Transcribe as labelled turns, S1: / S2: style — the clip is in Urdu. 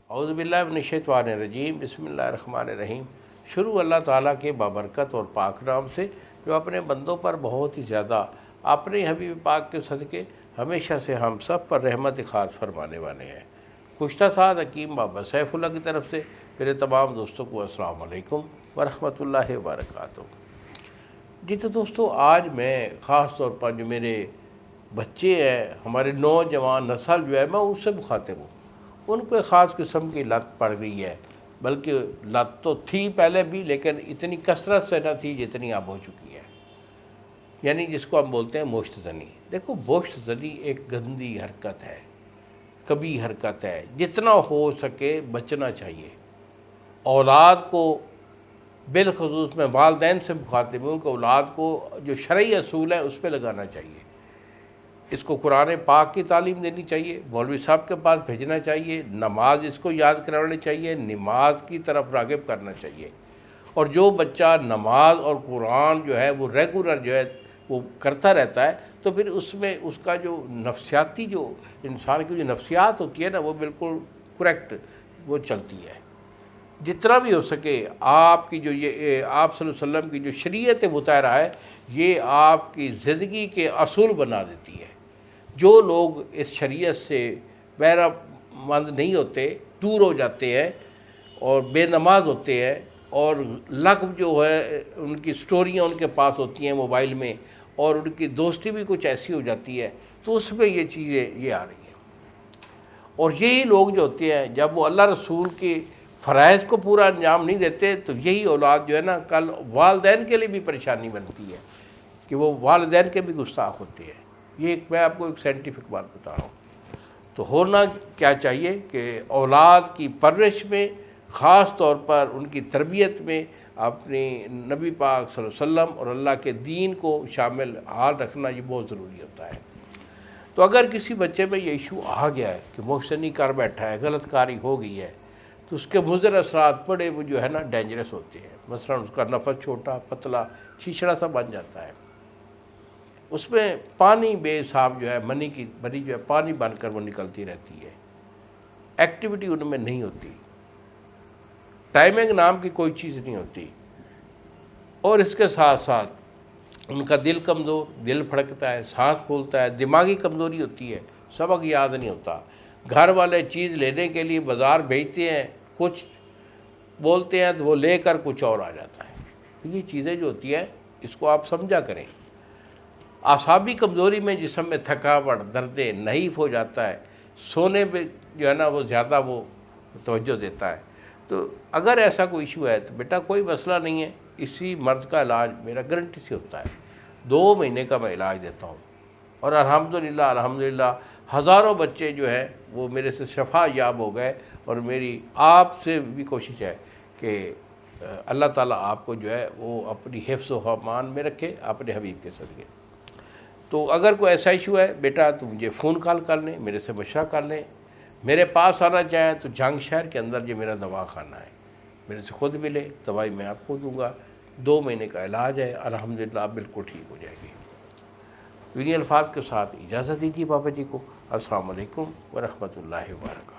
S1: اعوذ باللہ من الشیطان الرجیم، بسم اللہ الرحمن الرحیم۔ شروع اللہ تعالیٰ کے بابرکت اور پاک نام سے جو اپنے بندوں پر بہت ہی زیادہ اپنے حبیب پاک کے صدقے ہمیشہ سے ہم سب پر رحمت خاص فرمانے والے ہیں۔ گزشتہ ساتھ حکیم بابا سیف اللہ کی طرف سے میرے تمام دوستوں کو السلام علیکم ورحمۃ اللہ وبرکاتہ۔ جی تو دوستو، آج میں خاص طور پر جو میرے بچے ہیں، ہمارے نوجوان نسل جو ہے، میں اس سے مخاطب ہوں۔ ان کو ایک خاص قسم کی لت پڑ گئی ہے، بلکہ لت تو تھی پہلے بھی، لیکن اتنی کثرت سے نہ تھی جتنی اب ہو چکی ہے، یعنی جس کو ہم بولتے ہیں مشت زنی۔ دیکھو، مشت زنی ایک گندی حرکت ہے، کبھی حرکت ہے، جتنا ہو سکے بچنا چاہیے۔ اولاد کو، بالخصوص میں والدین سے مخاطب ہوں کہ اولاد کو جو شرعی اصول ہے اس پہ لگانا چاہیے۔ اس کو قرآن پاک کی تعلیم دینی چاہیے، مولوی صاحب کے پاس بھیجنا چاہیے، نماز اس کو یاد کرانے چاہیے، نماز کی طرف راغب کرنا چاہیے۔ اور جو بچہ نماز اور قرآن جو ہے وہ ریگولر جو ہے وہ کرتا رہتا ہے، تو پھر اس میں اس کا جو نفسیاتی، جو انسان کی جو نفسیات ہوتی ہے نا، وہ بالکل کریکٹ وہ چلتی ہے۔ جتنا بھی ہو سکے آپ کی جو یہ آپ صلی اللہ علیہ وسلم کی جو شریعت مطہرہ ہے، یہ آپ کی زندگی کے اصول بنا دیتی ہے۔ جو لوگ اس شریعت سے بہرہ مند نہیں ہوتے، دور ہو جاتے ہیں اور بے نماز ہوتے ہیں، اور لغو جو ہے ان کی سٹوریاں ان کے پاس ہوتی ہیں موبائل میں، اور ان کی دوستی بھی کچھ ایسی ہو جاتی ہے، تو اس میں یہ چیزیں یہ آ رہی ہیں۔ اور یہی لوگ جو ہوتے ہیں، جب وہ اللہ رسول کے فرائض کو پورا انجام نہیں دیتے، تو یہی اولاد جو ہے نا، کل والدین کے لیے بھی پریشانی بنتی ہے کہ وہ والدین کے بھی گستاخ ہوتے ہیں۔ یہ میں آپ کو ایک سائنٹیفک بات بتا رہا ہوں۔ تو ہونا کیا چاہیے کہ اولاد کی پرورش میں، خاص طور پر ان کی تربیت میں، اپنی نبی پاک صلی اللہ علیہ وسلم اور اللہ کے دین کو شامل حال رکھنا یہ بہت ضروری ہوتا ہے۔ تو اگر کسی بچے میں یہ ایشو آ گیا ہے کہ محسنی کر بیٹھا ہے، غلط کاری ہو گئی ہے، تو اس کے مضر اثرات بڑے وہ جو ہے نا ڈینجرس ہوتے ہیں۔ مثلا اس کا نفس چھوٹا پتلا چھیچڑا سا بن جاتا ہے، اس میں پانی بے حساب جو ہے، منی جو ہے پانی بن کر وہ نکلتی رہتی ہے، ایکٹیویٹی ان میں نہیں ہوتی، ٹائمنگ نام کی کوئی چیز نہیں ہوتی، اور اس کے ساتھ ساتھ ان کا دل کمزور، دل پھڑکتا ہے، سانس پھولتا ہے، دماغی کمزوری ہوتی ہے، سبق یاد نہیں ہوتا۔ گھر والے چیز لینے کے لیے بازار بھیجتے ہیں، کچھ بولتے ہیں تو وہ لے کر کچھ اور آ جاتا ہے۔ یہ چیزیں جو ہوتی ہیں، اس کو آپ سمجھا کریں۔ اعصابی کمزوری میں جسم میں تھکاوٹ، درد نحیف ہو جاتا ہے، سونے پہ جو ہے نا وہ زیادہ وہ توجہ دیتا ہے۔ تو اگر ایسا کوئی ایشو ہے تو بیٹا کوئی مسئلہ نہیں ہے، اسی مرض کا علاج میرا گارنٹی سے ہوتا ہے، 2 مہینے کا میں علاج دیتا ہوں، اور الحمدللہ ہزاروں بچے جو ہیں وہ میرے سے شفا یاب ہو گئے۔ اور میری آپ سے بھی کوشش ہے کہ اللہ تعالیٰ آپ کو جو ہے وہ اپنی حفظ و امان میں رکھے اپنے حبیب کے صدقے۔ تو اگر کوئی ایسا ایشو ہے بیٹا تو مجھے فون کال کر لیں، میرے سے مشورہ کر لیں۔ میرے پاس آنا چاہیں تو جھنگ شہر کے اندر جو میرا دوا خانہ ہے، میرے سے خود ملے، دوائی میں آپ کو دوں گا، 2 مہینے کا علاج ہے، الحمدللہ آپ بالکل ٹھیک ہو جائے گی۔ انہی الفاظ کے ساتھ اجازت دیجیے بابا جی کو۔ السلام علیکم ورحمۃ اللہ وبرکاتہ۔